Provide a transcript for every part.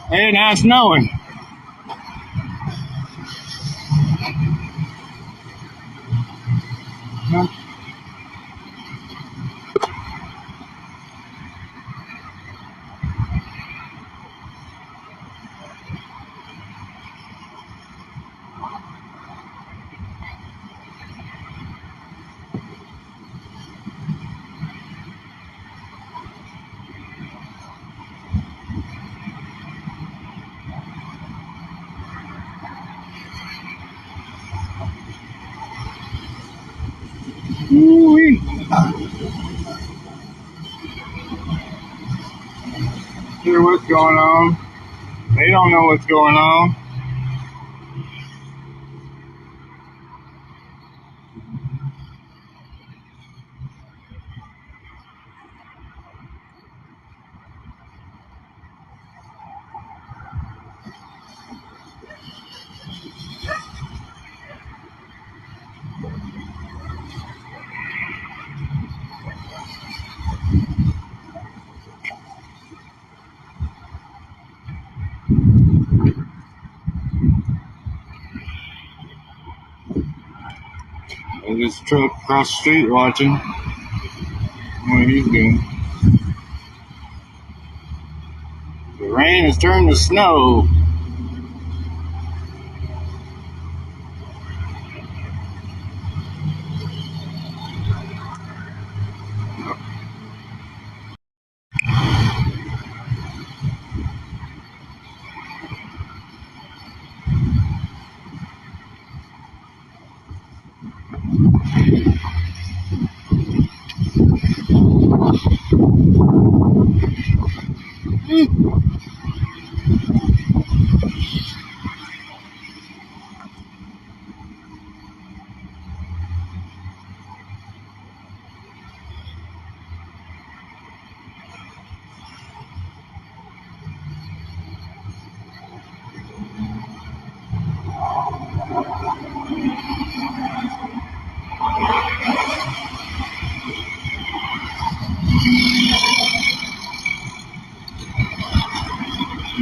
Hey, now it's snowing. Woo-wee. Hear what's going on. They don't know what's going on. There's this truck across the street watching what he's doing. The rain has turned to snow.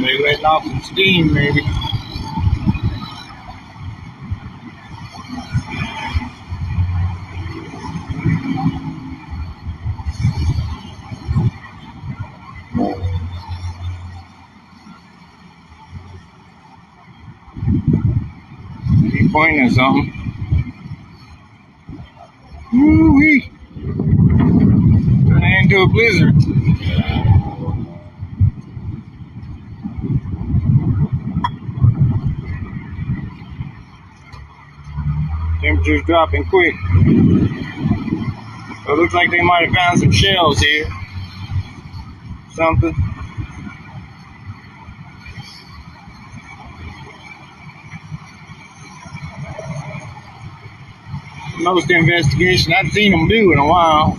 Maybe letting off some steam, maybe. He's pointing at something. Woo-wee. Turning into a blizzard. Temperature's dropping quick. So it looks like they might have found some shells here. Something. Most investigation I've seen them do in a while.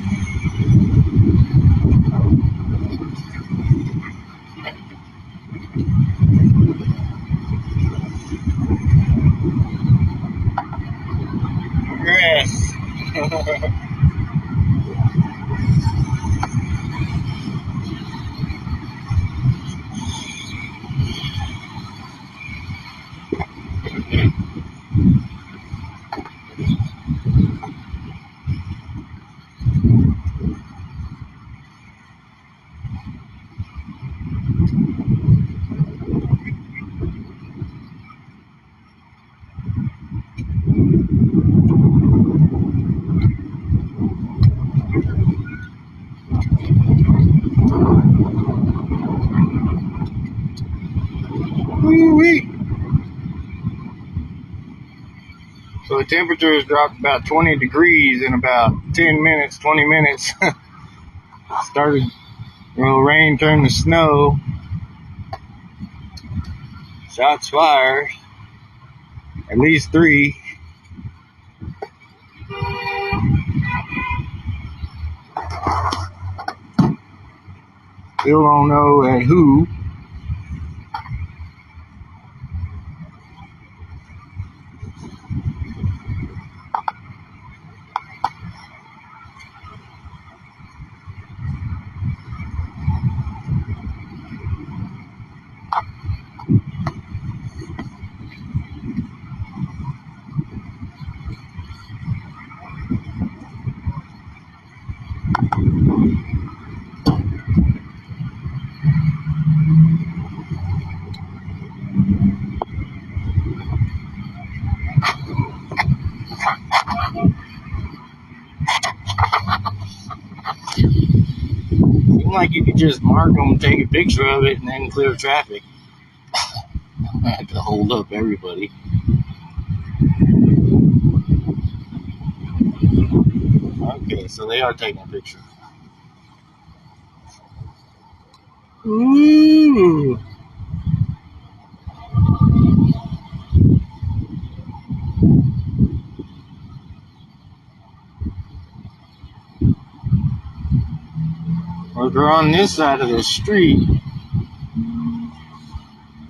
Grass. Woo-wee. So the temperature has dropped about 20 degrees in about 10 minutes, 20 minutes. Started, well, rain turned to snow. Shots fired. At least 3. Still don't know at who. like you could just mark them, take a picture of it, and then clear traffic. I have to hold up everybody. Okay, so they are taking a picture. Ooh. Well, they're on this side of the street.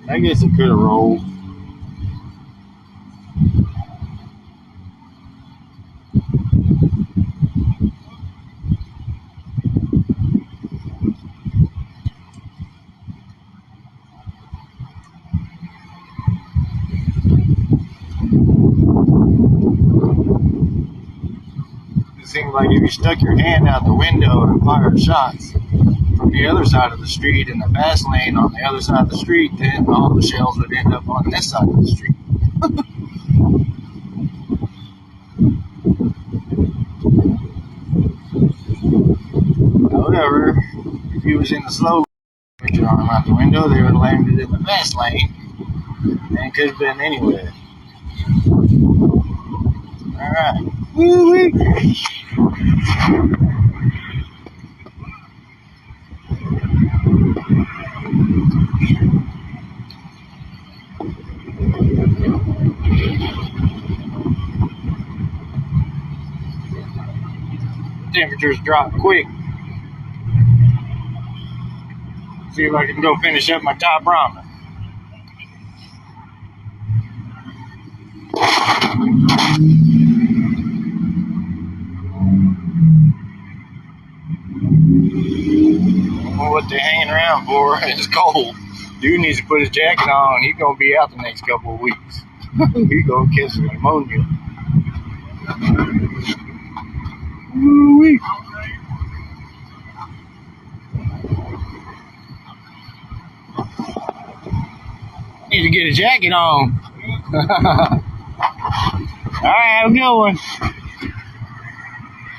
I guess it could have rolled. It seems like if you stuck your hand out the window and fired shots from the other side of the street in the fast lane on the other side of the street, then all the shells would end up on this side of the street. However, if you was in the slow, put your arm out the window, they would have landed in the fast lane, and it could have been anywhere. All right. Woo-wee. Temperatures drop quick. See if I can go finish up my top ramen. I don't know what they're hanging around for. It's cold. Dude needs to put his jacket on. He's gonna be out the next couple of weeks. He's gonna catch some pneumonia. Woo-wee. Need to get a jacket on. All right, have a good one.